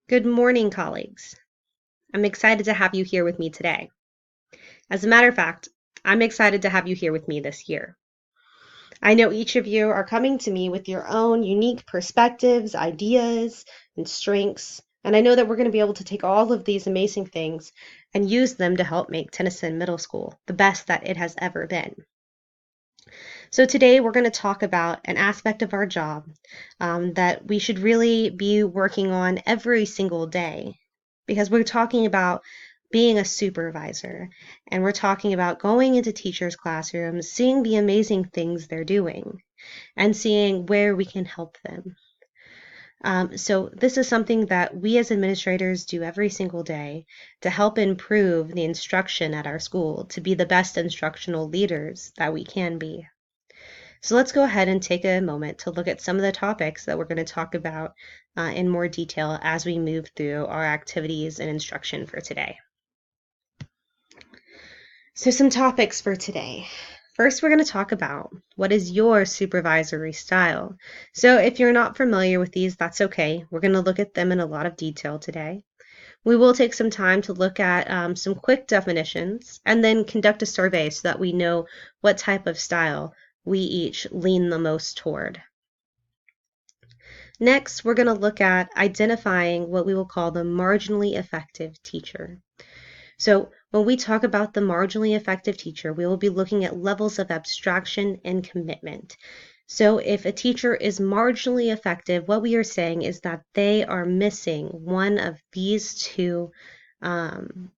Good morning, colleagues. I'm excited to have you here with me today. As a matter of fact, I'm excited to have you here with me this year. I know each of you are coming to me with your own unique perspectives, ideas, and strengths, and I know that we're going to be able to take all of these amazing things and use them to help make Tennyson Middle School the best that it has ever been. So today we're going to talk about an aspect of our job that we should really be working on every single day because we're talking about being a supervisor and we're talking about going into teachers' classrooms, seeing the amazing things they're doing and seeing where we can help them. So this is something that we as administrators do every single day to help improve the instruction at our school to be the best instructional leaders that we can be. So let's go ahead and take a moment to look at some of the topics that we're going to talk about in more detail as we move through our activities and instruction for today. So some topics for today. First, we're going to talk about what is your supervisory style. So if you're not familiar with these, that's okay. We're going to look at them in a lot of detail today. We will take some time to look at some quick definitions and then conduct a survey so that we know what type of style we each lean the most toward. Next, we're going to look at identifying what we will call the marginally effective teacher. So when we talk about the marginally effective teacher, we will be looking at levels of abstraction and commitment. So if a teacher is marginally effective, what we are saying is that they are missing one of these two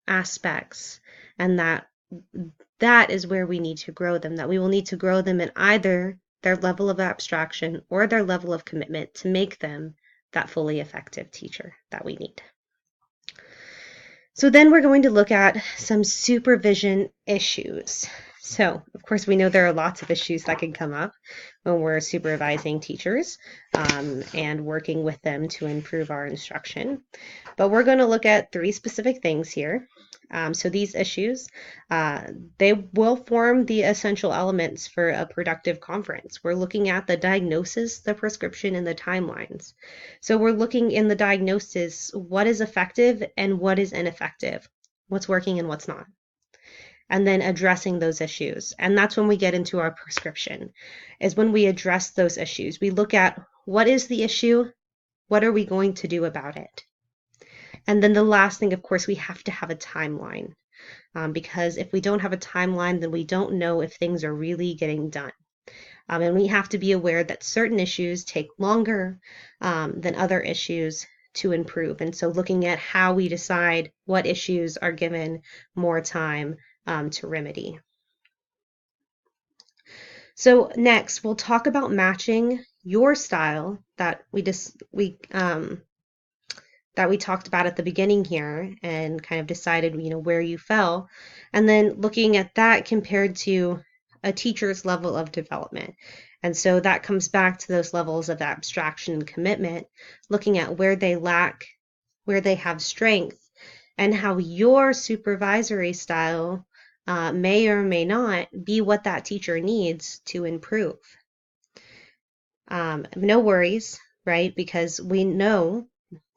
aspects, and that is where we need to grow them, that we will need to grow them in either their level of abstraction or their level of commitment to make them that fully effective teacher that we need. So then we're going to look at some supervision issues. So, of course, we know there are lots of issues that can come up when we're supervising teachers and working with them to improve our instruction. But we're going to look at three specific things here. So these issues, they will form the essential elements for a productive conference. We're looking at the diagnosis, the prescription, and the timelines. So we're looking in the diagnosis, what is effective and what is ineffective, what's working and what's not, and then addressing those issues. And that's when we get into our prescription, is when we address those issues. We look at what is the issue, what are we going to do about it? And then the last thing, of course, we have to have a timeline because if we don't have a timeline, then we don't know if things are really getting done. And we have to be aware that certain issues take longer than other issues to improve. And so looking at how we decide what issues are given more time to remedy. So next, we'll talk about matching your style that we talked about at the beginning here and kind of decided, where you fell, and then looking at that compared to a teacher's level of development. And so that comes back to those levels of abstraction and commitment, looking at where they lack, where they have strength, and how your supervisory style may or may not be what that teacher needs to improve. No worries, right? Because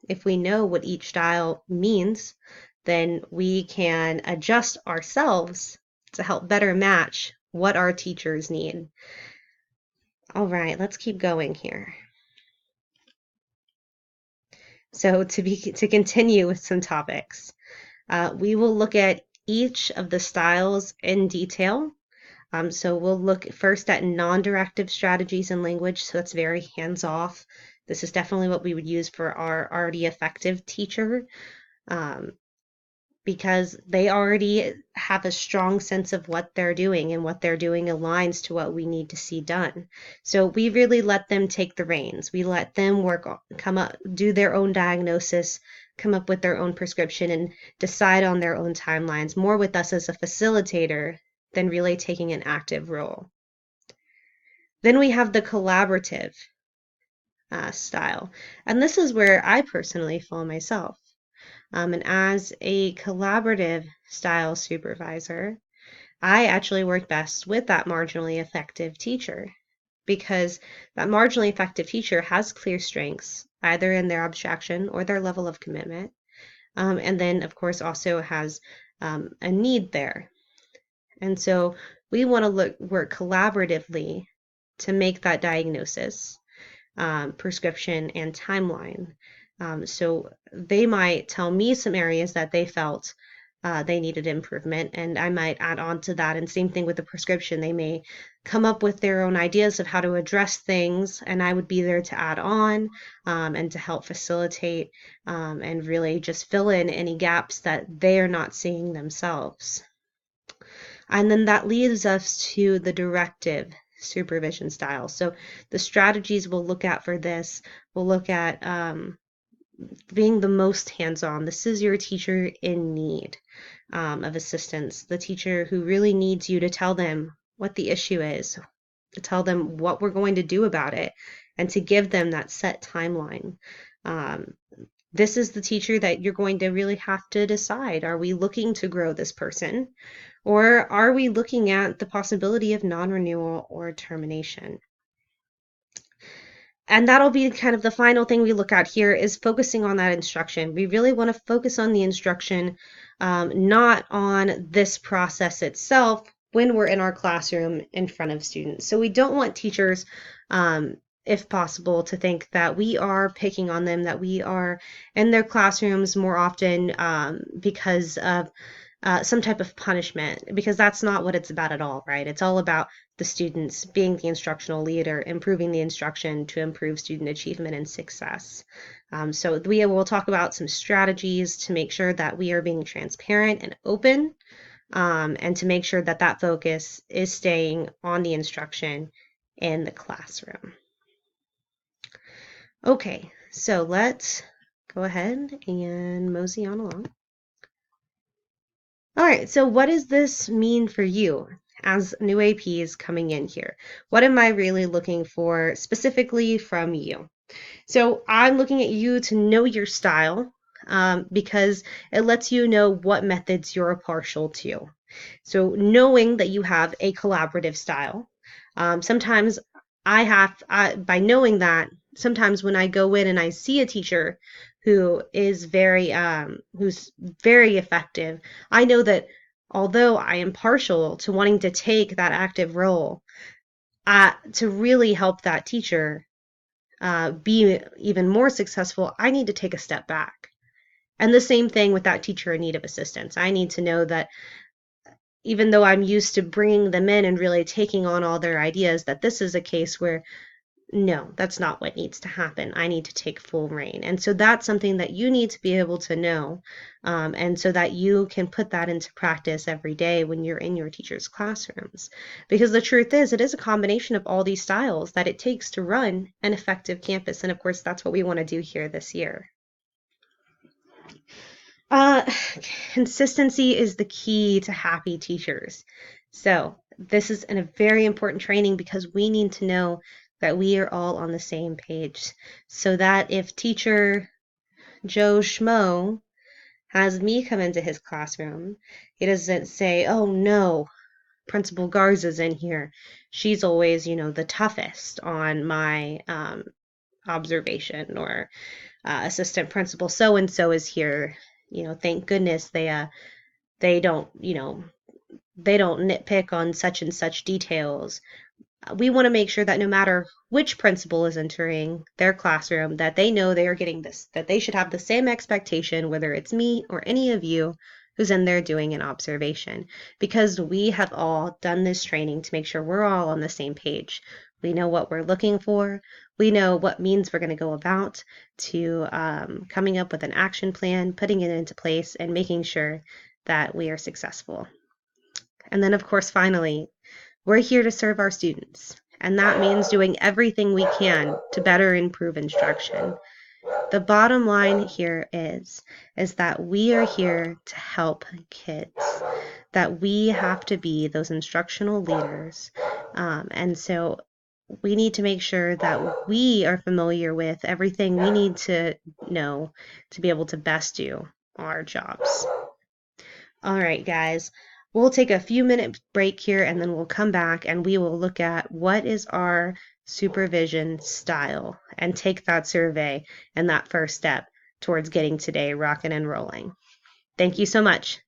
if we know what each style means, then we can adjust ourselves to help better match what our teachers need. All right, let's keep going here. So to continue with some topics, we will look at each of the styles in detail. So we'll look first at non-directive strategies in language. So it's very hands-off. This is definitely what we would use for our already effective teacher because they already have a strong sense of what they're doing, and what they're doing aligns to what we need to see done. So we really let them take the reins. We let them do their own diagnosis, come up with their own prescription, and decide on their own timelines, more with us as a facilitator than really taking an active role. Then we have the collaborative style. And this is where I personally fall myself. And as a collaborative style supervisor, I actually work best with that marginally effective teacher because that marginally effective teacher has clear strengths, either in their abstraction or their level of commitment, and then, of course, also has a need there. And so we want to work collaboratively to make that diagnosis, prescription, and timeline. So they might tell me some areas that they felt they needed improvement, and I might add on to that. And same thing with the prescription. They may come up with their own ideas of how to address things, and I would be there to add on and to help facilitate and really just fill in any gaps that they are not seeing themselves. And then that leads us to the directive supervision style. So the strategies we'll look at for this, we'll look at being the most hands-on. This is your teacher in need of assistance, the teacher who really needs you to tell them what the issue is, to tell them what we're going to do about it, and to give them that set timeline. This is the teacher that you're going to really have to decide, are we looking to grow this person, or are we looking at the possibility of non-renewal or termination? And that'll be kind of the final thing we look at here, is focusing on that instruction. We really want to focus on the instruction, not on this process itself when we're in our classroom in front of students. So we don't want teachers, if possible, to think that we are picking on them, that we are in their classrooms more often because of some type of punishment, because that's not what it's about at all, right? It's all about the students being the instructional leader, improving the instruction to improve student achievement and success. So we will talk about some strategies to make sure that we are being transparent and open, and to make sure that that focus is staying on the instruction in the classroom. Okay, so let's go ahead and mosey on along. All right, so what does this mean for you as new APs coming in here? What am I really looking for specifically from you? So I'm looking at you to know your style, because it lets you know what methods you're partial to. So knowing that you have a collaborative style, sometimes by knowing that, sometimes when I go in and I see a teacher who is who's very effective, I know that although I am partial to wanting to take that active role, to really help that teacher be even more successful, I need to take a step back. And the same thing with that teacher in need of assistance. I need to know that even though I'm used to bringing them in and really taking on all their ideas, that this is a case where no, that's not what needs to happen. I need to take full reign. And so that's something that you need to be able to know, and so that you can put that into practice every day when you're in your teacher's classrooms. Because the truth is, it is a combination of all these styles that it takes to run an effective campus. And of course, that's what we want to do here this year. Consistency is the key to happy teachers. So this is a very important training, because we need to know that we are all on the same page, so that if teacher Joe Schmo has me come into his classroom, he doesn't say, oh no, Principal Garza's in here. She's always, the toughest on my observation, or assistant principal so-and-so is here. Thank goodness they don't, they don't nitpick on such and such details. We want to make sure that no matter which principal is entering their classroom, that they know they are getting this, that they should have the same expectation, whether it's me or any of you who's in there doing an observation, because we have all done this training to make sure we're all on the same page. We know what we're looking for. We know what means we're going to go about to coming up with an action plan, putting it into place, and making sure that we are successful. And then, of course, finally, we're here to serve our students, and that means doing everything we can to better improve instruction. The bottom line here is that we are here to help kids, that we have to be those instructional leaders, and so we need to make sure that we are familiar with everything we need to know to be able to best do our jobs. All right, guys. We'll take a few minute break here, and then we'll come back and we will look at what is our supervision style and take that survey and that first step towards getting today rocking and rolling. Thank you so much.